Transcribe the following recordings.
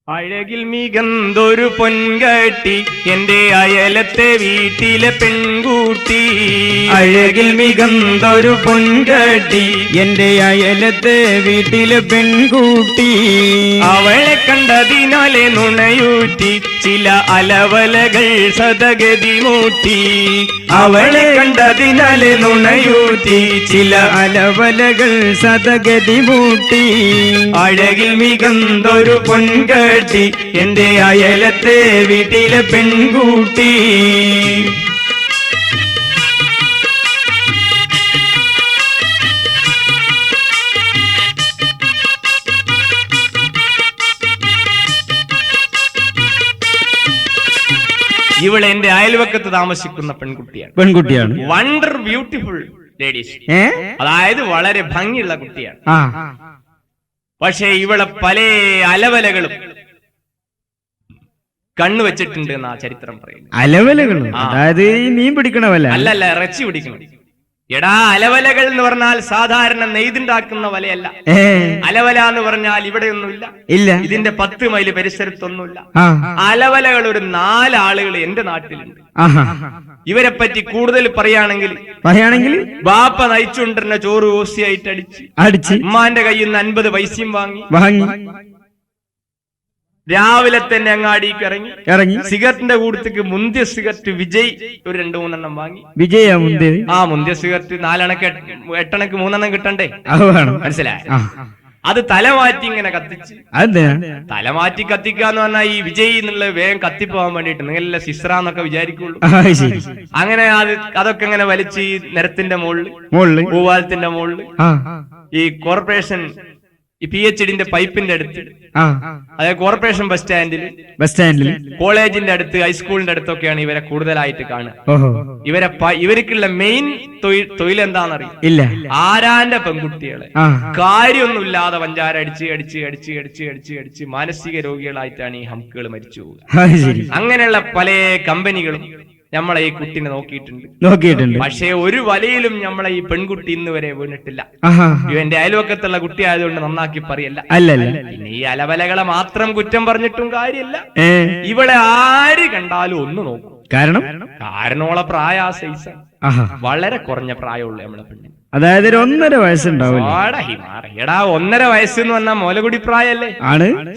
അഴകിൽ മികന്തൊരു പൊൻകട്ടി എന്റെ അയലത്തെ വീട്ടിലെ പെൺകുട്ടി. അഴകിൽ മികന്തൊരു പൊൻകട്ടി എന്റെ അയലത്തെ വീട്ടിലെ പെൺകുട്ടി. അവളെ കണ്ടതിനാലെ നുണയൂറ്റി ചില അലവലകൾ സദഗതി മൂട്ടി. അവളെ കണ്ടതിനാലെ നുണയൂറ്റി ചില അലവലകൾ സദഗതി മൂട്ടി. അഴകിൽ മികന്തൊരു പൊൻകട്ടി എന്റെ അയലത്തെ വീട്ടിലെ പെൺകുട്ടി. ഇവളെ എന്റെ അയൽവക്കത്ത് താമസിക്കുന്ന പെൺകുട്ടിയാണ്. വണ്ടർ ബ്യൂട്ടിഫുൾ ലേഡീസ്, അതായത് വളരെ ഭംഗിയുള്ള കുട്ടിയാണ്. പക്ഷേ ഇവളെ പല അലവലകളും കണ്ണു വെച്ചിട്ടുണ്ട് എന്നാ ചരിത്രം പറയുന്നത്. അലവലകളും അതായത് മീൻ പിടിക്കണ വല അല്ലല്ല, ഇറച്ചി പിടിക്കണം. എടാ, അലവലകൾ എന്ന് പറഞ്ഞാൽ സാധാരണ നെയ്തുണ്ടാക്കുന്ന വലയല്ല. അലവല എന്ന് പറഞ്ഞാൽ ഇവിടെയൊന്നുമില്ല, ഇല്ല. ഇതിന്റെ 10 മൈൽ പരിസരത്തൊന്നുമില്ല. അലവലകൾ ഒരു 4 ആളുകൾ എന്റെ നാട്ടിലുണ്ട്. ഇവരെ പറ്റി കൂടുതൽ പറയുകയാണെങ്കിൽ ബാപ്പ നയിച്ചുകൊണ്ടിരുന്ന ചോറ് ഓസിയായിട്ട് അടിച്ച് ഉമ്മാന്റെ കയ്യിൽ നിന്ന് 50 പൈസയും വാങ്ങി രാവിലെ തന്നെ അങ്ങാടിക്ക് ഇറങ്ങി സിഗരറ്റിന്റെ കൂട്ടത്തേക്ക് മുന്തിയ സിഗരറ്റ് വിജയ് ഒരു 2-3 വാങ്ങി. മുന്തിയ സിഗരറ്റ് 8 3 കിട്ടണ്ടേ, മനസ്സിലായ? അത് തലമാറ്റി ഇങ്ങനെ കത്തിച്ച്, തലമാറ്റി കത്തിക്കാന്ന് പറഞ്ഞാൽ ഈ വിജയ് എന്നുള്ള വേഗം കത്തിപ്പോവാൻ വേണ്ടിട്ട് നിങ്ങളെല്ലാം സിസ്രാന്നൊക്കെ വിചാരിക്കുള്ളൂ. അങ്ങനെ അതൊക്കെ ഇങ്ങനെ വലിച്ച് ഈ നിരത്തിന്റെ മുകളിൽ പൂവാലത്തിന്റെ മുകളിൽ ഈ കോർപ്പറേഷൻ ഈ PhDന്റെ പൈപ്പിന്റെ അടുത്ത്, അതായത് കോർപ്പറേഷൻ ബസ് സ്റ്റാൻഡിൽ കോളേജിന്റെ അടുത്ത് ഹൈസ്കൂളിന്റെ അടുത്തൊക്കെയാണ് ഇവരെ കൂടുതലായിട്ട് കാണുക. ഇവർക്കുള്ള മെയിൻ തൊഴിൽ എന്താണെന്നറിയാം? ഇല്ല. ആരാന്റെ പെൺകുട്ടികളെ കാര്യമൊന്നുമില്ലാതെ വഞ്ചാര അടിച്ച് മാനസിക രോഗികളായിട്ടാണ് ഈ ഹംക്കുകൾ മരിച്ചു പോവുക. അങ്ങനെയുള്ള പല കമ്പനികളും നമ്മളെ ഈ കുട്ടിനെ നോക്കിയിട്ടുണ്ട്. പക്ഷേ ഒരു വലയിലും നമ്മളെ ഈ പെൺകുട്ടി ഇന്ന് വരെ വീണിട്ടില്ല. ഇവന്റെ അയൽവക്കത്തുള്ള കുട്ടി ആയതുകൊണ്ട് നന്നാക്കി പറയല്ല. പിന്നെ ഈ അലവലകളെ മാത്രം കുറ്റം പറഞ്ഞിട്ടും കാര്യമില്ല. ഇവളെ ആര് കണ്ടാലും ഒന്ന് നോക്കും. കാരണോളെ പ്രായ സൈസ് വളരെ കുറഞ്ഞ പ്രായമുള്ള നമ്മളെ പെണ്ണിന്, അതായത് 1.5 വയസ്സുണ്ടാവും. എടാ, 1.5 വയസ്സ് എന്ന് പറഞ്ഞാൽ മുലകുടി പ്രായല്ലേ?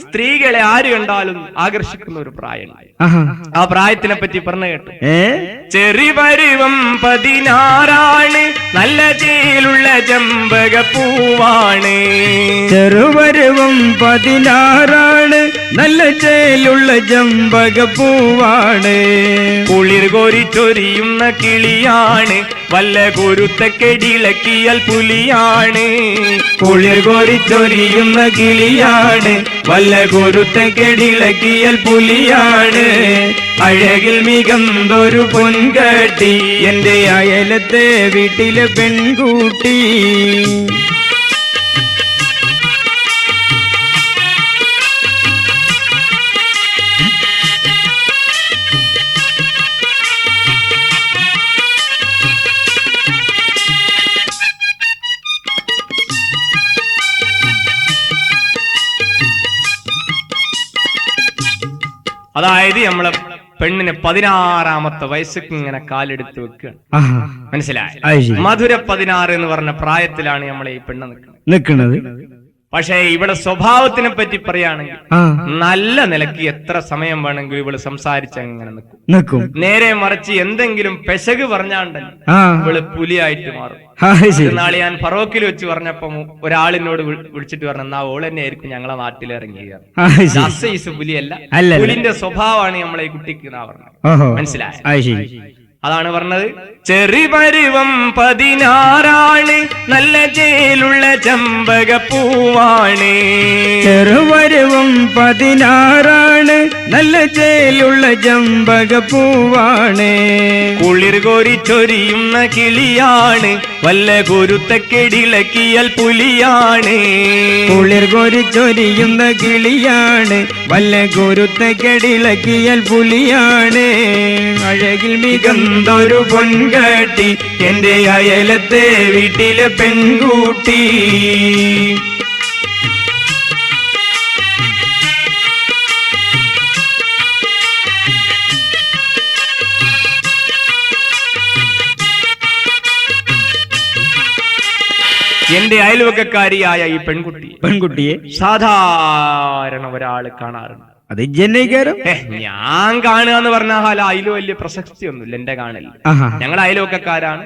സ്ത്രീകളെ ആര് കണ്ടാലും ആകർഷിക്കുന്ന ഒരു പ്രായം. ആ പ്രായത്തിനെ പറ്റി പറഞ്ഞു കേട്ടു. ചെറിപരുവം 16 നല്ല ചേലുള്ള ചെമ്പകപ്പൂവാണ്. ചെറുപരുവം 16 നല്ല ചേലുള്ള ചെമ്പകപ്പൂവാണ്. കുളിർ കോരിച്ചൊരിയുന്ന കിളിയാണ്, വല്ല കുരുത്തക്കെടിളക്കിയാൽ പുലിയാണ്. കുളിർ കോരിച്ചൊരിയുന്ന കിളിയാണ്, വല്ല കുരുത്തക്കെടിളക്കിയാൽ പുലിയാണ്. അഴകിൽ മികന്തൊരു പൊൻകട്ടി എന്റെ അയലത്തെ വീട്ടിലെ പെൺകുട്ടി. അതായത് നമ്മളെ പെണ്ണിന് 16-ാമത്തെ വയസ്സിക്ക് ഇങ്ങനെ കാലെടുത്ത് വെക്കുകയാണ്. മനസ്സിലായി? മധുര 16 എന്ന് പറഞ്ഞ പ്രായത്തിലാണ് നമ്മളെ ഈ പെണ്ണ് നിൽക്കുന്നത്. പക്ഷേ ഇവിടെ സ്വഭാവത്തിനെ പറ്റി പറയുകയാണെങ്കിൽ നല്ല നിലയ്ക്ക് എത്ര സമയം വേണമെങ്കിലും ഇവള് സംസാരിച്ച് അങ്ങനെ നിൽക്കും. നേരെ മറിച്ച് എന്തെങ്കിലും പെശക് പറഞ്ഞാണ്ടല്ലോ ഇവള് പുലിയായിട്ട് മാറും. നാളെ ഞാൻ ഫറോക്കിൽ വെച്ച് പറഞ്ഞപ്പോ ഒരാളിനോട് വിളിച്ചിട്ട് പറഞ്ഞ എന്നാ ഓൾ തന്നെ ആയിരിക്കും ഞങ്ങളെ നാട്ടിൽ ഇറങ്ങിയത്. പുലിയല്ല, പുലിന്റെ സ്വഭാവമാണ് നമ്മളെ ഈ കുട്ടിക്ക് പറഞ്ഞത്. മനസ്സിലായി? അതാണ് പറഞ്ഞത്. ചെറിപരുവം 16 നല്ല ചേലുള്ള ചെമ്പകപ്പൂവാണ്. ചെറുപരുവം 16 നല്ല ചേലുള്ള ചെമ്പകപ്പൂവാണ്. കുളിർ കോരിച്ചൊരിയുന്ന കിളിയാണ്, വല്ല കുരുത്തക്കെടിളക്കിയാൽ പുലിയാണ്. കുളിർ കോരിച്ചൊരിയുന്ന കിളിയാണ്, വല്ല കുരുത്തക്കെടിളക്കിയാൽ പുലിയാണ്. അഴകിൽ മികന്തൊരു പൊൻകട്ടി എന്റെ അയലത്തെ വീട്ടിലെ പെൺകുട്ടി. എന്റെ അയൽവക്കക്കാരിയായ ഈ പെൺകുട്ടിയെ സാധാരണ ഒരാള് കാണാറുണ്ട്. അത് ജനകാരം ഞാൻ കാണുക എന്ന് പറഞ്ഞാൽ അതിൽ വലിയ പ്രസക്തി ഒന്നുമില്ല. എന്റെ കാണൽ ഞങ്ങൾ അയൽവക്കക്കാരാണ്,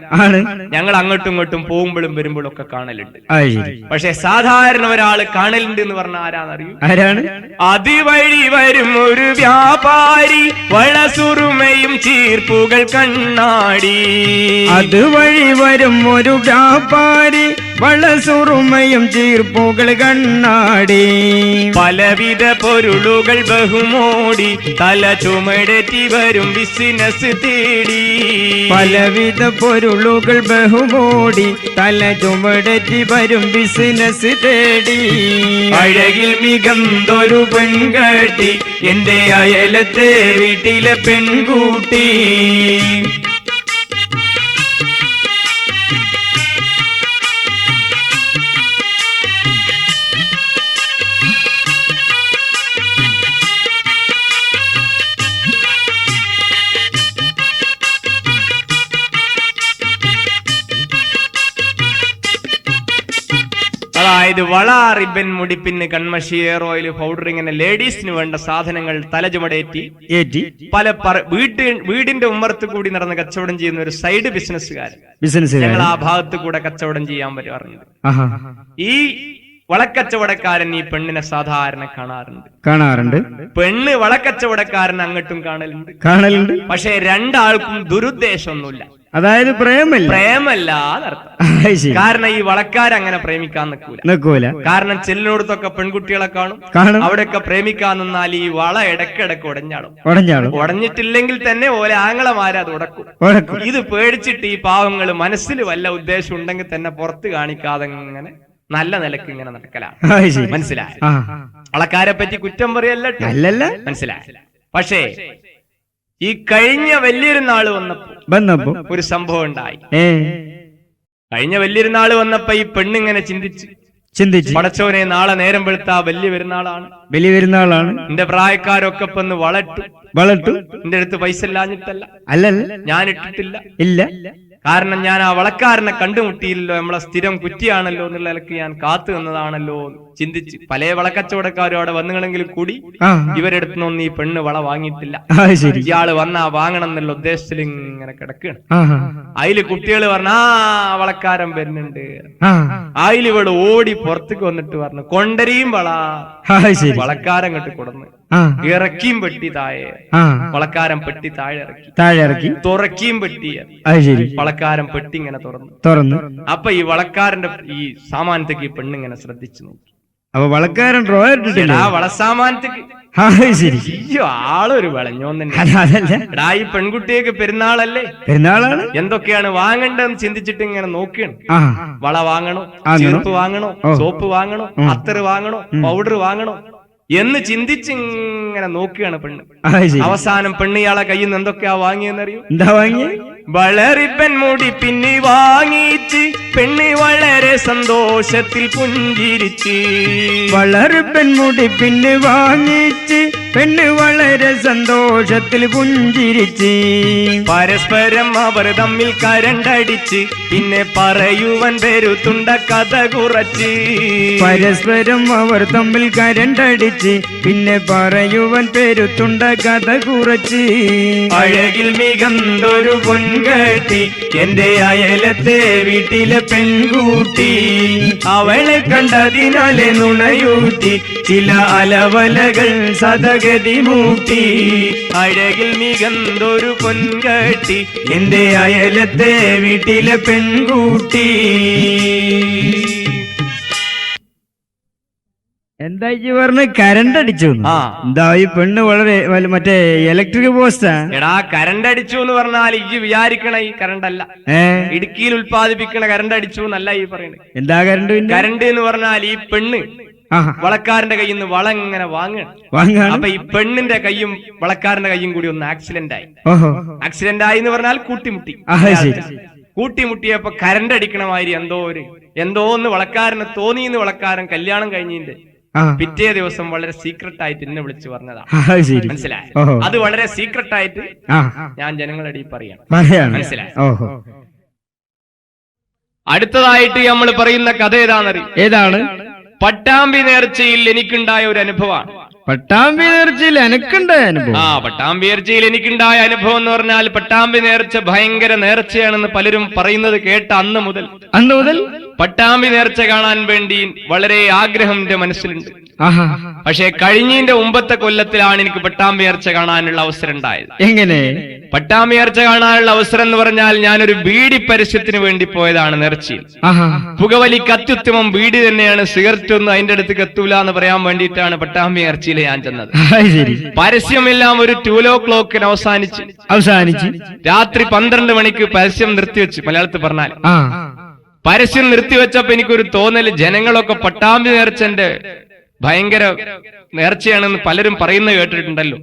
ഞങ്ങൾ അങ്ങോട്ടും ഇങ്ങോട്ടും പോകുമ്പോഴും വരുമ്പോഴും ഒക്കെ കാണലുണ്ട്. പക്ഷെ സാധാരണ ഒരാള് കാണലുണ്ട് എന്ന് പറഞ്ഞാൽ ആരാണ്? അതുവഴി വരും ഒരു വ്യാപാരി, വളസുറുമയും ചീർപ്പുകൾ കണ്ണാടി. അതുവഴി വരും ഒരു വ്യാപാരി, വളസുറുമയും ചീർപ്പുകൾ കണ്ണാടി. പലവിധ പൊരുളുകൾ ബഹുമോടി, തല ചുമടറ്റി വരും ബിസിനസ് തേടി. പലവിധ പൊരുളുകൾ ബഹുമോടി, തല ചുമടറ്റി വരും ബിസിനസ് തേടി. അഴകിൽ മികന്തൊരു പെൺകട്ടി, എന്റെ അയലത്തെ വീട്ടിലെ പെൺകുട്ടി. അതായത് വള, റിബൻ, മുടിപ്പിന്, കൺമഷി, ഹെയർ ഓയിൽ, പൗഡർ, ഇങ്ങനെ ലേഡീസിന് വേണ്ട സാധനങ്ങൾ തലചുമടേറ്റി പല വീടിന്റെ ഉമ്മറത്ത് കൂടി നടന്ന് കച്ചവടം ചെയ്യുന്ന ഒരു സൈഡ് ബിസിനസ്സുകാരൻ ഞങ്ങൾ ആ ഭാഗത്ത് കൂടെ കച്ചവടം ചെയ്യാൻ പറ്റാറുണ്ട്. ഈ വളക്കച്ചവടക്കാരൻ ഈ പെണ്ണിനെ സാധാരണ കാണാറുണ്ട്. പെണ്ണ് വളക്കച്ചവടക്കാരൻ അങ്ങോട്ടും കാണലുണ്ട്. പക്ഷെ രണ്ടാൾക്കും ദുരുദ്ദേശമൊന്നുമില്ല. അതായത് പ്രേമല്ല എന്നർത്ഥം. കാരണം ഈ വളക്കാരങ്ങനെ പ്രേമിക്കാൻ നിൽക്കൂല. കാരണം ചെല്ലിനോടത്തൊക്കെ പെൺകുട്ടികളെ കാണും, അവിടെയൊക്കെ പ്രേമിക്കാൻ നിന്നാൽ ഈ വള ഇടക്കിടക്ക് ഉടഞ്ഞിട്ടില്ലെങ്കിൽ തന്നെ ഓലെ ആങ്ങളമാരെ അത് ഉടക്കും. ഇത് പേടിച്ചിട്ട് ഈ പാവങ്ങൾ മനസ്സിൽ വല്ല ഉദ്ദേശം ഉണ്ടെങ്കിൽ തന്നെ പുറത്ത് കാണിക്കാതെ ഇങ്ങനെ നല്ല നിലക്ക് ഇങ്ങനെ നടക്കലാണ്. മനസ്സിലായ? വളക്കാരെ പറ്റി കുറ്റം പറയല്ല, മനസ്സിലായ? പക്ഷേ ഈ കഴിഞ്ഞ വലിയൊരു നാള് വന്നപ്പോ ഒരു സംഭവം ഉണ്ടായി. കഴിഞ്ഞ വലിയൊരു നാള് വന്നപ്പോ ഈ പെണ്ണിങ്ങനെ ചിന്തിച്ചു, പടച്ചോനെ, നാളെ നേരം വെളുത്താ വലിയ പെരുന്നാളാണ്. എന്റെ പ്രായക്കാരൊക്കെ ഇപ്പൊ വളട്ടു. എന്റെ അടുത്ത് പൈസ ഇല്ലാഞ്ഞിട്ടല്ല, ഞാൻ ഇട്ടിട്ടില്ല. കാരണം ഞാൻ ആ വളക്കാരനെ കണ്ടുമുട്ടിയില്ലല്ലോ, നമ്മളെ സ്ഥിരം കുറ്റിയാണല്ലോ എന്നുള്ള നിലക്ക് ഞാൻ കാത്തു നിന്നതാണല്ലോ ചിന്തിച്ച് പല വളക്കച്ചവടക്കാരും അവിടെ വന്നുകളെങ്കിലും കൂടി ഇവരെടുത്തൊന്നും ഈ പെണ്ണ് വള വാങ്ങിയിട്ടില്ല. ഇയാള് വന്നാ വാങ്ങണം എന്നുള്ള ഉദ്ദേശത്തിൽ ഇങ്ങനെ കിടക്കുകയാണ്. അതില് കുട്ടികള് പറഞ്ഞ വളക്കാരൻ വരുന്നുണ്ട്. അതിൽ ഇവള് ഓടി പുറത്തേക്ക് വന്നിട്ട് പറഞ്ഞു, കൊണ്ടരിയും വളക്കാരൻ കെട്ടി കൊടുന്ന് ഇറക്കിയും പെട്ടി താഴെ. വളക്കാരൻ പെട്ടി താഴെ ഇറക്കി തുറക്കിയും പെട്ടി. വളക്കാരൻ പെട്ടി ഇങ്ങനെ തുറന്നു. അപ്പൊ ഈ വളക്കാരന്റെ ഈ സാമാനത്തേക്ക് ഈ പെണ്ണിങ്ങനെ ശ്രദ്ധിച്ചു നോക്കി. അപ്പൊ വളക്കാരൻ വളസാമാനത്തേക്ക് ആളൊരു വിളഞ്ഞോന്നെ. ഈ പെൺകുട്ടിയൊക്കെ പെരുന്നാളാണ്, എന്തൊക്കെയാണ് വാങ്ങണ്ടെന്ന് ചിന്തിച്ചിട്ട് ഇങ്ങനെ നോക്കിയാണ്. വള വാങ്ങണോ, ചെരുപ്പ് വാങ്ങണോ, സോപ്പ് വാങ്ങണോ, അത്തറ് വാങ്ങണോ, പൗഡർ വാങ്ങണോ എന്ന് ചിന്തിച്ചിങ്ങനെ നോക്കുകയാണ് പെണ്ണ്. അവസാനം പെണ്ണ് ഇയാളെ കയ്യിൽ നിന്ന് എന്തൊക്കെയാ വാങ്ങിയെന്നറിയോ? എന്താ വാങ്ങിയ? വളറിപ്പൻ മുടി പിന്നെ വാങ്ങിച്ച് പെണ്ണ് വളരെ സന്തോഷത്തിൽ പുഞ്ചിരിച്ച്. വളറിപ്പൻ മുടി പിന്നെ വാങ്ങിച്ച് പെണ്ണ് വളരെ സന്തോഷത്തിൽ പുഞ്ചിരിച്ച്. പരസ്പരം അവർ തമ്മിൽ കരണ്ടടിച്ച് പിന്നെ പറയുവൻ പെരുത്തുണ്ട കഥ കുറച്ച്. പരസ്പരം അവർ തമ്മിൽ കരണ്ടടിച്ച് പിന്നെ പറയുവൻ പെരുത്തുണ്ട കഥ കുറച്ച്. അഴകിൽ മികന്തൊരു പൊൻകട്ടി, എന്റെ അയലത്തെ വീട്ടിലെ പെൺകുട്ടി. അവളെ കണ്ടതിനാലെ നുണയൂട്ടി ചില അലവലകൾ സദഗതി മൂട്ടി. അഴകിൽ മികന്തൊരു പൊൻകട്ടി, എന്റെ അയലത്തെ വീട്ടിലെ പെൺകുട്ടി. എന്താ ഈ പറഞ്ഞ കരണ്ട് അടിച്ചു? എന്താ ഈ പെണ്ണ് വളരെ മറ്റേ ഇലക്ട്രിക് പോസ്റ്റാ? എടാ, കരണ്ട് അടിച്ചു എന്ന് പറഞ്ഞാൽ ഈ വിചാരിക്കണ ഈ കരണ്ട് അല്ല, ഇടുക്കിയിൽ ഉത്പാദിപ്പിക്കണ കരണ്ട് അടിച്ചു എന്നല്ല ഈ പറയുന്നത്. എന്താ കരണ്ട് എന്ന് പറഞ്ഞാൽ ഈ പെണ്ണ് വളക്കാരന്റെ കയ്യിൽ നിന്ന് വളം ഇങ്ങനെ വാങ്ങണം. അപ്പൊ ഈ പെണ്ണിന്റെ കയ്യും വളക്കാരന്റെ കയ്യും കൂടി ഒന്ന് ആക്സിഡന്റ് ആയി എന്ന് പറഞ്ഞാൽ കൂട്ടിമുട്ടിയപ്പോ കരണ്ട് അടിക്കണ മാതിരി എന്തോന്ന് വളക്കാരന് തോന്നിയെന്ന് വളക്കാരൻ കല്യാണം കഴിഞ്ഞിന്റെ പിറ്റേ ദിവസം വളരെ സീക്രട്ട് ആയിട്ട് എന്നെ വിളിച്ചു പറഞ്ഞതാ. മനസ്സിലായി? അത് വളരെ സീക്രട്ട് ആയിട്ട് ഞാൻ ജനങ്ങളുടെ പറയാം. മനസ്സിലായി? അടുത്തതായിട്ട് നമ്മൾ പറയുന്ന കഥ ഏതാണ്? പട്ടാമ്പി നേർച്ചയിൽ എനിക്കുണ്ടായ ഒരു അനുഭവമാണ്. പട്ടാമ്പി നേർച്ചയിൽ എനിക്കുണ്ടായ അനുഭവം? പട്ടാമ്പി നേർച്ചയിൽ എനിക്കുണ്ടായ അനുഭവം എന്ന് പറഞ്ഞാൽ, പട്ടാമ്പി നേർച്ച ഭയങ്കര നേർച്ചയാണെന്ന് പലരും പറയുന്നത് കേട്ട അന്ന് മുതൽ പട്ടാമ്പി നേർച്ച കാണാൻ വേണ്ടി വളരെ ആഗ്രഹം എന്റെ മനസ്സിലുണ്ട്. പക്ഷെ കഴിഞ്ഞതിന്റെ മുമ്പത്തെ കൊല്ലത്തിലാണ് എനിക്ക് പട്ടാമ്പി നേർച്ച കാണാനുള്ള അവസരം ഉണ്ടായത്. എങ്ങനെ? പട്ടാമ്പി നേർച്ച കാണാനുള്ള അവസരം എന്ന് പറഞ്ഞാൽ, ഞാനൊരു ബീഡി പരസ്യത്തിന് വേണ്ടി പോയതാണ് നേർച്ചയിൽ. പുകവലിക്ക് അത്യുത്തമം ബീഡി തന്നെയാണ്, സിഗരറ്റ് ഒന്നും അതിന്റെ അടുത്ത് എത്തൂല എന്ന് പറയാൻ വേണ്ടിയിട്ടാണ് പട്ടാമ്പി നേർച്ചയിൽ ഞാൻ ചെന്നത്. പരസ്യമെല്ലാം ഒരു 2 o'clock അവസാനിച്ച് രാത്രി 12 മണിക്ക് പരസ്യം നിർത്തിവെച്ച്. മലയാളത്തിൽ പറഞ്ഞാൽ പരസ്യം നിർത്തിവെച്ചപ്പോ എനിക്കൊരു തോന്നല്, ജനങ്ങളൊക്കെ പട്ടാമ്പി നേർച്ചന്റെ ഭയങ്കര നേർച്ചയാണെന്ന് പലരും പറയുന്നത് കേട്ടിട്ടുണ്ടല്ലോ.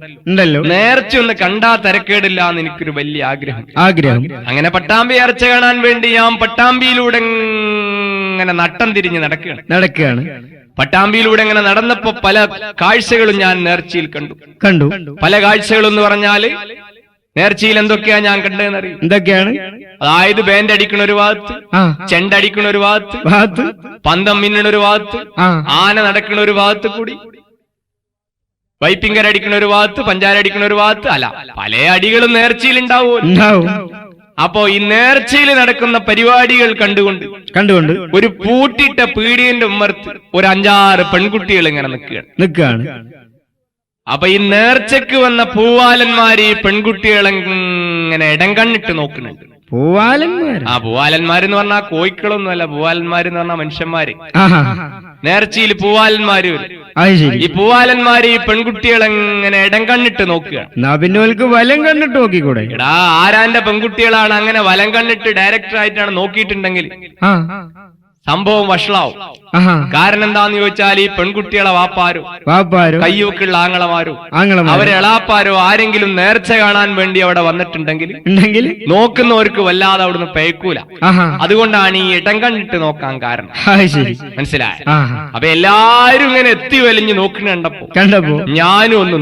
നേർച്ച ഒന്ന് കണ്ടാ തരക്കേടില്ല എന്ന് എനിക്കൊരു വലിയ ആഗ്രഹം. അങ്ങനെ പട്ടാമ്പി നേർച്ച കാണാൻ വേണ്ടി ഞാൻ പട്ടാമ്പിയിലൂടെ ഇങ്ങനെ നട്ടം തിരിഞ്ഞ് നടക്കുകയാണ്. പട്ടാമ്പിയിലൂടെ ഇങ്ങനെ നടന്നപ്പോ പല കാഴ്ചകളും ഞാൻ നേർച്ചയിൽ കണ്ടു. പല കാഴ്ചകളെന്ന് പറഞ്ഞാല് നേർച്ചയിൽ എന്തൊക്കെയാ ഞാൻ കണ്ടതെന്നറിയും? എന്തൊക്കെയാണ്? അതായത് ബാൻഡ് അടിക്കണ ഒരു ഭാഗത്ത്, ചെണ്ടടിക്കണ ഒരു ഭാഗത്ത്, പന്തം മിന്നണ ഒരു ഭാഗത്ത്, ആന നടക്കണ ഒരു ഭാഗത്ത് കൂടി, വൈപ്പിങ്കര അടിക്കണ ഒരു ഭാഗത്ത്, പഞ്ചാര അടിക്കണ ഒരു ഭാഗത്ത്, അല്ല പല അടികളും നേർച്ചയിൽ ഉണ്ടാവും. അപ്പോ ഈ നേർച്ചയിൽ നടക്കുന്ന പരിപാടികൾ കണ്ടുകൊണ്ട് ഒരു പൂട്ടിട്ട പീടിയന്റെ ഉമ്മർത്ത് ഒരു 5-6 പെൺകുട്ടികൾ ഇങ്ങനെ നിൽക്കുകയാണ്. അപ്പൊ ഈ നേർച്ചക്ക് വന്ന പൂവാലന്മാര് ഈ പെൺകുട്ടികളെ ഇങ്ങനെ ഇടം കണ്ണിട്ട് നോക്കുന്നുണ്ട്. പൂവാലന്മാരെന്ന് പറഞ്ഞാൽ കോയിക്കളൊന്നുമല്ല, പൂവാലന്മാരെന്ന് പറഞ്ഞാൽ മനുഷ്യന്മാര്. നേർച്ചയിൽ പൂവാലന്മാര് വരും. ഈ പൂവാലന്മാര് ഈ പെൺകുട്ടികളെ ഇങ്ങനെ ഇടം കണ്ണിട്ട് നോക്കുകയാണ്. വലം കണ്ണിട്ട് നോക്കിക്കൂടെ? ആരാന്റെ പെൺകുട്ടികളാണ് അങ്ങനെ വലം കണ്ണിട്ട് ഡയറക്ടർ ആയിട്ടാണ് നോക്കിയിട്ടുണ്ടെങ്കിൽ സംഭവം വഷളാവും. കാരണം എന്താന്ന് ചോദിച്ചാൽ, ഈ പെൺകുട്ടികളെ വാപ്പാരോ കയ്യൂക്കുള്ള ആങ്ങളമാരോ അവരെ എളാപ്പാരോ ആരെങ്കിലും നേർച്ച കാണാൻ വേണ്ടി അവിടെ വന്നിട്ടുണ്ടെങ്കിൽ നോക്കുന്നവർക്ക് വല്ലാതെ അവിടുന്ന് പേക്കൂല. അതുകൊണ്ടാണ് ഈ ഇടം കണ്ടിട്ട് നോക്കാൻ കാരണം. മനസ്സിലായ? അപ്പൊ എല്ലാരും ഇങ്ങനെ എത്തി വലിഞ്ഞ് നോക്കണ്ടപ്പോ ഞാനും ഒന്ന്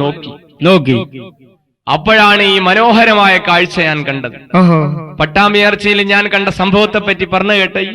നോക്കി. അപ്പോഴാണ് ഈ മനോഹരമായ കാഴ്ച ഞാൻ കണ്ടത്. പട്ടാമ്പി നേർച്ചയിൽ ഞാൻ കണ്ട സംഭവത്തെ പറ്റി പറഞ്ഞു കേട്ടേ.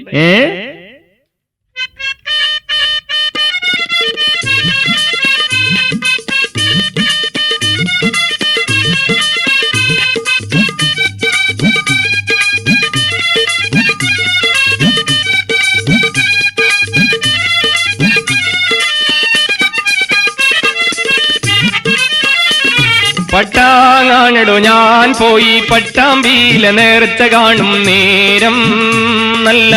പട്ടാങ്ങാണിടു ഞാൻ പോയി പട്ടാമ്പിയിലെ നേർച്ച കാണും നേരം, നല്ല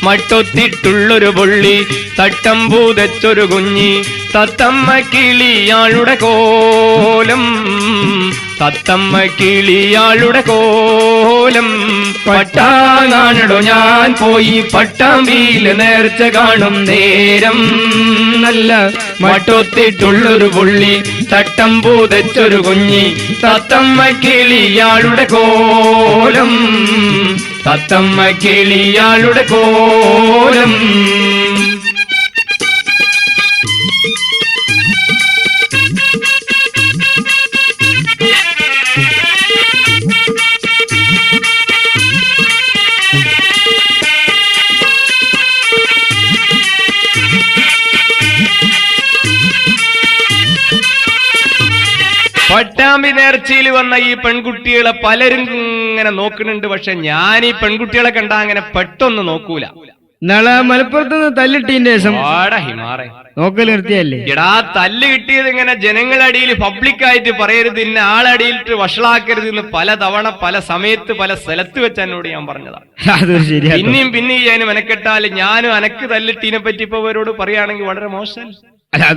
മട്ടൊത്തിട്ടുള്ളൊരു പുള്ളി തട്ടം പൂതച്ചൊരു കുഞ്ഞി, തത്തമ്മ കിളിയാളുടെ കോലം, തത്തമ്മ കിളിയാളുടെ കോലം. പട്ടാങ്ങാണിടു ഞാൻ പോയി പട്ടാമ്പിയിലെ നേർച്ച കാണും നേരം, നല്ല മട്ടൊത്തിട്ടുള്ളൊരു പുള്ളി തട്ടം പൂതച്ചൊരു കുഞ്ഞി, തത്തമ്മ കിളിയാളുടെ കോലം, തത്തമ്മ കിളിയാളുടെ കോലം. പട്ടാമ്പി നേർച്ചയിൽ വന്ന ഈ പെൺകുട്ടികളെ പലരും ഇങ്ങനെ നോക്കുന്നുണ്ട്. പക്ഷെ ഞാൻ ഈ പെൺകുട്ടികളെ കണ്ടാ അങ്ങനെ പെട്ടൊന്ന് നോക്കൂല. മലപ്പുറത്ത് തല്ലിട്ടീന്റെ ശേഷം നോക്കൽ നിർത്തിയല്ലേ? എടാ, തല്ല് കിട്ടിയത് ഇങ്ങനെ ജനങ്ങളടിയിൽ പബ്ലിക്കായിട്ട് പറയരുത്, ഇന്ന ആളടിയിലിട്ട് വഷളാക്കരുത് എന്ന് പലതവണ പല സമയത്ത് പല സ്ഥലത്ത് വെച്ച് എന്നോട് ഞാൻ പറഞ്ഞതാണ്. പിന്നെയും ഞാൻ മെനക്കെട്ടാൽ ഞാനും അനക്ക് തല്ലിട്ടീനെ പറ്റി ഇപ്പൊ അവരോട് പറയുകയാണെങ്കിൽ വളരെ മോശം.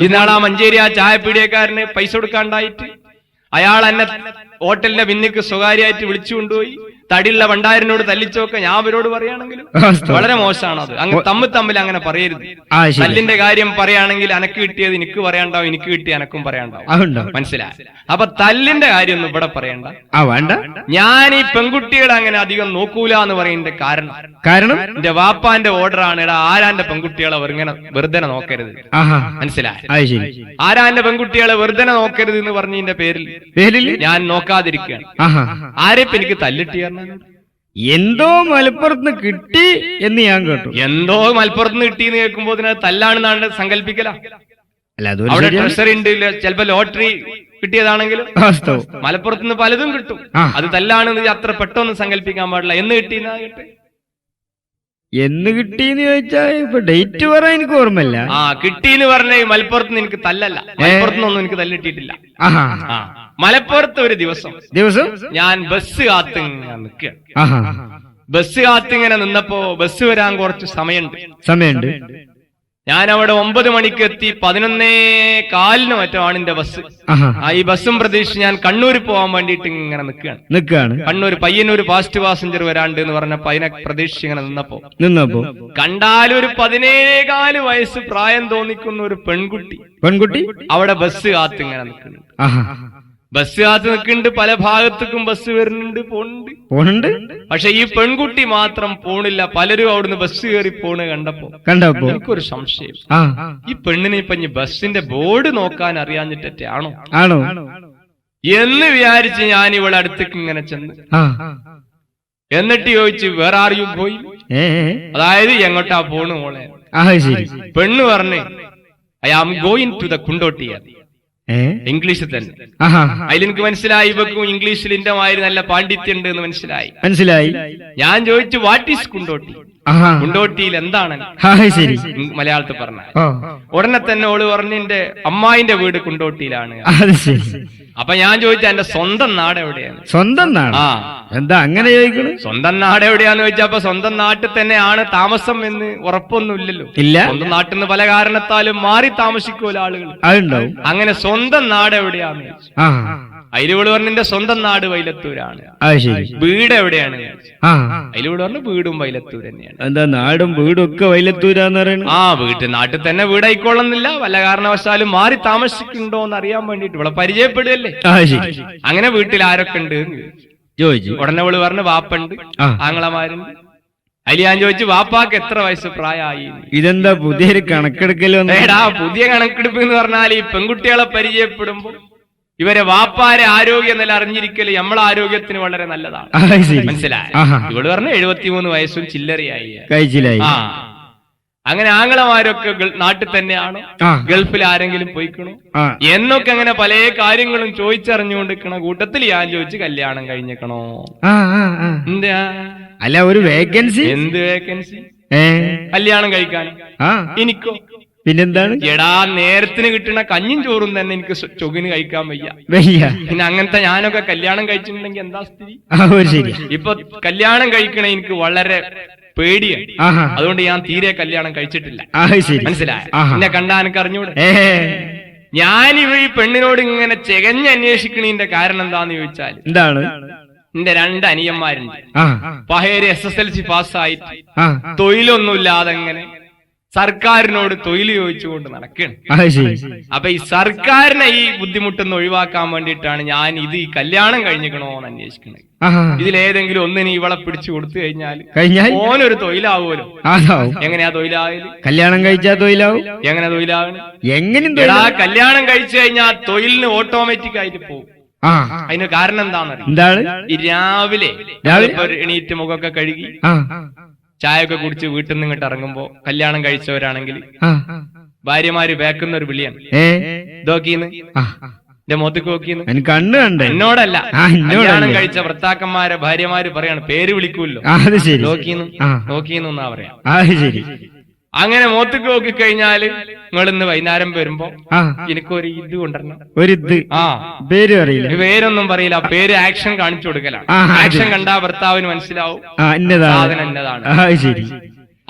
ഇന്നാളാ മഞ്ചേരി ആ ചായപ്പീടിയക്കാരന് പൈസ കൊടുക്കാണ്ടായിട്ട് അയാൾ എന്നെ ഹോട്ടലിന്റെ പിന്നിക്ക് സ്വകാര്യമായിട്ട് വിളിച്ചു കൊണ്ടുപോയി തടിയുള്ള ഭണ്ടാരനോട് തല്ലിച്ചോക്കെ ഞാൻ അവരോട് പറയുകയാണെങ്കിലും വളരെ മോശമാണ്. അത് അങ്ങ് തമ്മിൽ അങ്ങനെ പറയരുത്. തല്ലിന്റെ കാര്യം പറയുകയാണെങ്കിൽ അനക്ക് കിട്ടിയത് എനിക്ക് പറയാണ്ടാവും, എനിക്ക് കിട്ടിയ അനക്കും പറയാണ്ടാവും. മനസ്സിലായി? അപ്പൊ തല്ലിന്റെ കാര്യം ഒന്നും ഇവിടെ പറയണ്ട. ഞാൻ ഈ പെൺകുട്ടികളെ അങ്ങനെ അധികം നോക്കൂല എന്ന് പറയുന്നതിന്റെ കാരണം എന്റെ വാപ്പാന്റെ ഓർഡറാണ്. എടാ, ആരാന്റെ പെൺകുട്ടികളെ വെറുതെ നോക്കരുത്. മനസ്സിലായി? ആരാന്റെ പെൺകുട്ടികളെ വെറുതെ നോക്കരുത് എന്ന് പറഞ്ഞതിന്റെ പേരിൽ ഞാൻ നോക്കാതിരിക്കുകയാണ്. ആരെപ്പ എനിക്ക് തല്ലിട്ടിയ എന്തോ മലപ്പുറത്ത് കിട്ടി എന്ന് ഞാൻ കേട്ടു. എന്തോ മലപ്പുറത്ത് കിട്ടിയെന്ന് കേൾക്കുമ്പോ തല്ലാണെന്നാണ് സങ്കല്പിക്കല. അല്ല, അവിടെ ട്രഷറി ഉണ്ട്, ചിലപ്പോ ലോട്ടറി കിട്ടിയതാണെങ്കിലും മലപ്പുറത്ത് നിന്ന് പലതും കിട്ടും. അത് തല്ലാണെന്ന് അത്ര പെട്ടെന്ന് സങ്കല്പിക്കാൻ പാടില്ല. എന്ന് കിട്ടിയെന്നാ കേട്ട്. എന്ന് കിട്ടിന്ന് ചോദിച്ചാൽ ഇപ്പൊ ഡേറ്റ് പറയാൻ എനിക്ക് ഓർമ്മയില്ല. കിട്ടിന്ന് പറഞ്ഞ മലപ്പുറത്ത് നിന്ന് എനിക്ക് തല്ലല്ല, മലപ്പുറത്തുനിന്നൊന്നും എനിക്ക് തല്ലിട്ടിട്ടില്ല. മലപ്പുറത്ത് ഒരു ദിവസം ഞാൻ ബസ് കാത്തിങ്ങനെ നിൽക്കുക. ബസ് കാത്തിങ്ങനെ നിന്നപ്പോ ബസ് വരാൻ കുറച്ച് സമയമുണ്ട്. ഞാൻ അവിടെ 9 മണിക്ക് എത്തി. 11:15 മറ്റോ ആണ് എന്റെ ബസ്. ഈ ബസ്സും പ്രതീക്ഷിച്ച് ഞാൻ കണ്ണൂർ പോകാൻ വേണ്ടിയിട്ട് ഇങ്ങനെ നിൽക്കുകയാണ്. കണ്ണൂർ പയ്യന്നൂർ ഫാസ്റ്റ് പാസഞ്ചർ വരാണ്ട് എന്ന് പറഞ്ഞപ്പോ അതിനെ പ്രതീക്ഷിച്ച് ഇങ്ങനെ നിന്നപ്പോ കണ്ടാലൊരു 17-15 വയസ്സ് പ്രായം തോന്നിക്കുന്ന ഒരു പെൺകുട്ടി അവിടെ ബസ് കാത്ത് ഇങ്ങനെ നിൽക്കുന്നുണ്ട്. ബസ് കാത്ത് നിൽക്കുന്നുണ്ട്. പല ഭാഗത്തേക്കും ബസ് വരുന്നുണ്ട്, പോണുണ്ട്. പക്ഷെ ഈ പെൺകുട്ടി മാത്രം പോണില്ല. പലരും അവിടുന്ന് ബസ് കയറി പോണ് കണ്ടപ്പോ എനിക്കൊരു സംശയം. ഈ പെണ്ണിനെ ഇപ്പൊ ബസ്സിന്റെ ബോർഡ് നോക്കാൻ അറിയാഞ്ഞിട്ടാണോ എന്ന് വിചാരിച്ച് ഞാൻ ഇവിടെ അടുത്തേക്ക് ഇങ്ങനെ ചെന്ന് എന്നിട്ട് ചോദിച്ചു, വേറെ ആർ യു ഗോയിങ്? അതായത് എങ്ങോട്ടാ പോണ് മോളെ? പെണ്ണ് പറഞ്ഞേ, I am going to the Kondotty. ഇംഗ്ലീഷിൽ തന്നെ. അതിലെനിക്ക് മനസ്സിലായി, ഇവക്കും ഇംഗ്ലീഷിൽ എന്റെ മാതിരി നല്ല പാണ്ഡിത്യം ഉണ്ട് എന്ന് മനസ്സിലായി. ഞാൻ ചോദിച്ചു, വാട്ട് ഈസ് കുണ്ടോട്ടി? കുണ്ടോട്ടിയിൽ എന്താണ്? മലയാളത്തിൽ പറഞ്ഞ ഉടനെ തന്നെ ഓള് പറഞ്ഞു, എന്റെ അമ്മായിന്റെ വീട് കുണ്ടോട്ടിയിലാണ്. അപ്പൊ ഞാൻ ചോദിച്ചു, എന്റെ സ്വന്തം നാട് എവിടെയാണ്? സ്വന്തം നാട്? എന്താ അങ്ങനെ ചോദിക്കണം? സ്വന്തം നാട് എവിടെയാന്ന് ചോദിച്ചപ്പോ സ്വന്തം നാട്ടിൽ തന്നെയാണ് താമസം എന്ന് ഉറപ്പൊന്നുമില്ലല്ലോ. സ്വന്തം നാട്ടിൽ നിന്ന് പല കാരണത്താലും മാറി താമസിക്കുമല്ലോ ആളുകൾ. അങ്ങനെ സ്വന്തം നാട് എവിടെയാന്ന് ചോദിച്ചു. അതിലൂടെ പറഞ്ഞു, എന്റെ സ്വന്തം നാട് വൈലത്തൂരാണ്. വീട് എവിടെയാണ്? അതിലൂടെ പറഞ്ഞു, വീടും വൈലത്തൂർ തന്നെയാണ്. എന്താ നാടും വീടും ഒക്കെ വൈലത്തൂരാന്ന് പറയുന്നത്? നാട്ടിൽ തന്നെ വീടായിക്കൊള്ളുന്നില്ല, വല്ല കാരണവശാലും മാറി താമസിക്കുന്നുണ്ടോ എന്ന് അറിയാൻ വേണ്ടിട്ട് ഇവിടെ പരിചയപ്പെടുകയല്ലേ. അങ്ങനെ വീട്ടിൽ ആരൊക്കെ ഉണ്ട് ചോദിച്ചു. ഉടനെ അവള് പറഞ്ഞു, വാപ്പുണ്ട്, ആങ്ങളമാരുണ്ട്. അതിൽ ഞാൻ ചോദിച്ചു, വാപ്പാക്ക് എത്ര വയസ്സ് പ്രായമായി? ഇതെന്താ പുതിയൊരു കണക്കെടുക്കലോ? പുതിയ കണക്കെടുപ്പ് എന്ന് പറഞ്ഞാൽ ഈ പെൺകുട്ടികളെ പരിചയപ്പെടുമ്പോ ഇവരെ വാപ്പാരെ ആരോഗ്യം അറിഞ്ഞിരിക്കല് നമ്മളെ ആരോഗ്യത്തിന് വളരെ നല്ലതാണ്. മനസ്സിലായി? ഇവള് പറഞ്ഞു 73 വയസ്സും ചില്ലറയായി. അങ്ങനെ ആങ്ങളമാരൊക്കെ നാട്ടിൽ തന്നെയാണോ, ഗൾഫിൽ ആരെങ്കിലും പോയിക്കണോ എന്നൊക്കെ അങ്ങനെ പല കാര്യങ്ങളും ചോദിച്ചറിഞ്ഞുകൊണ്ടിരിക്കണ കൂട്ടത്തിൽ ഞാൻ ചോദിച്ചു, കല്യാണം കഴിഞ്ഞേക്കണോ? എന്താ? അല്ല, ഒരു വേക്കൻസി. എന്ത് വേക്കൻസി? കല്യാണം കഴിക്കാൻ. എനിക്കോ? പിന്നെന്താണ്? എടാ, നേരത്തിന് കിട്ടുന്ന കഞ്ഞും ചോറും തന്നെ എനിക്ക് ചൊകിന് കഴിക്കാൻ വയ്യ. പിന്നെ അങ്ങനത്തെ ഞാനൊക്കെ കല്യാണം കഴിച്ചിട്ടുണ്ടെങ്കിൽ എന്താ സ്ഥിതി? ഇപ്പൊ കല്യാണം കഴിക്കണ എനിക്ക് വളരെ പേടിയാണ്. അതുകൊണ്ട് ഞാൻ തീരെ കല്യാണം കഴിച്ചിട്ടില്ല. മനസ്സിലായ? എന്നെ കണ്ടാ എനിക്ക് അറിഞ്ഞൂടെ? ഞാനിവ ഈ പെണ്ണിനോട് ഇങ്ങനെ ചെകഞ്ഞന്വേഷിക്കണതിന്റെ കാരണം എന്താന്ന് ചോദിച്ചാൽ, എന്താണ്? എന്റെ 2 അനിയന്മാരുണ്ട്. പഹേര് SSLC പാസ്സായിട്ട് തൊഴിലൊന്നുമില്ലാതെ അങ്ങനെ സർക്കാരിനോട് തൊഴിൽ ചോദിച്ചുകൊണ്ട് നടക്കണം. അപ്പൊ ഈ സർക്കാരിനെ ഈ ബുദ്ധിമുട്ടൊന്ന് ഒഴിവാക്കാൻ വേണ്ടിയിട്ടാണ് ഞാൻ ഈ കല്യാണം കഴിഞ്ഞിക്കണോ എന്ന് അന്വേഷിക്കണത്. ഇതിലേതെങ്കിലും ഒന്നിന് ഇവളെ പിടിച്ചു കൊടുത്തു കഴിഞ്ഞാൽ ഓനൊരു തൊഴിലാവുമല്ലോ. എങ്ങനെയാ തൊഴിലാവല്? കല്യാണം കഴിച്ചാ തൊഴിലാവും. എങ്ങനെ തൊഴിലാവണം? എങ്ങനെയാ? കല്യാണം കഴിച്ചു കഴിഞ്ഞാൽ തൊഴിലിന് ഓട്ടോമാറ്റിക് ആയിട്ട് പോകും. അതിന് കാരണം എന്താണ്? ഈ രാവിലെ എണീറ്റ് മുഖമൊക്കെ കഴുകി ചായയൊക്കെ കുടിച്ച് വീട്ടിൽ നിന്ന് ഇങ്ങോട്ട് ഇറങ്ങുമ്പോ കല്യാണം കഴിച്ചവരാണെങ്കിൽ ഭാര്യമാര് വേക്കുന്ന ഒരു വിളിയാണ്, ഇതോക്കീന്ന് എന്റെ മുഖത്തേക്ക് നോക്കിന്ന്. കണ്ണുണ്ട്. എന്നോടല്ല, കല്യാണം കഴിച്ച ഭർത്താക്കന്മാരെ ഭാര്യമാര് പറയാണ്, പേര് വിളിക്കൂല്ലോ, നോക്കീന്ന് എന്നാ പറയാ. അങ്ങനെ മുഖത്തേക്ക് നോക്കി കഴിഞ്ഞാല് നിങ്ങളിന്ന് വൈകുന്നേരം വരുമ്പോ എനിക്കൊരു ഇത് കൊണ്ടുവരണം. പേര് അറിയില്ല, പേരൊന്നും പറയില്ല. പേര് ആക്ഷൻ കാണിച്ചു കൊടുക്കലാണ്. ആക്ഷൻ കണ്ടാ ഭർത്താവിന് മനസ്സിലാവും സാധനം എന്നതാണ്.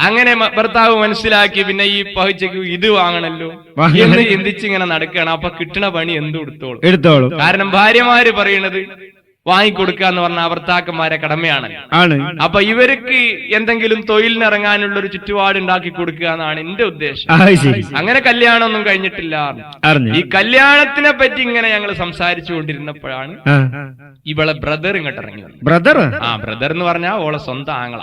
അങ്ങനെ ഭർത്താവ് മനസ്സിലാക്കി പിന്നെ ഈ പഹച്ചക്ക് ഇത് വാങ്ങണല്ലോ എന്ന് ചിന്തിച്ചിങ്ങനെ നടക്കുകയാണ്. അപ്പൊ കിട്ടണ പണി എന്തും എടുത്തോളും. കാരണം ഭാര്യമാര് പറയണത് വാങ്ങിക്കൊടുക്കുക എന്ന് പറഞ്ഞാൽ ഭർത്താക്കന്മാരെ കടമയാണ്. അപ്പൊ ഇവർക്ക് എന്തെങ്കിലും തൊഴിലിനിറങ്ങാനുള്ള ഒരു ചുറ്റുപാട് ഉണ്ടാക്കി കൊടുക്കുക എന്നാണ് എന്റെ ഉദ്ദേശം. അങ്ങനെ കല്യാണം ഒന്നും കഴിഞ്ഞിട്ടില്ല. ഈ കല്യാണത്തിനെ പറ്റി ഇങ്ങനെ ഞങ്ങൾ സംസാരിച്ചു കൊണ്ടിരുന്നപ്പോഴാണ് ഇവളെ ബ്രദർ ഇങ്ങോട്ട് ഇറങ്ങി വന്നത്. ബ്രദർ എന്ന് പറഞ്ഞാൽ ഓളെ സ്വന്തം ആങ്ങള.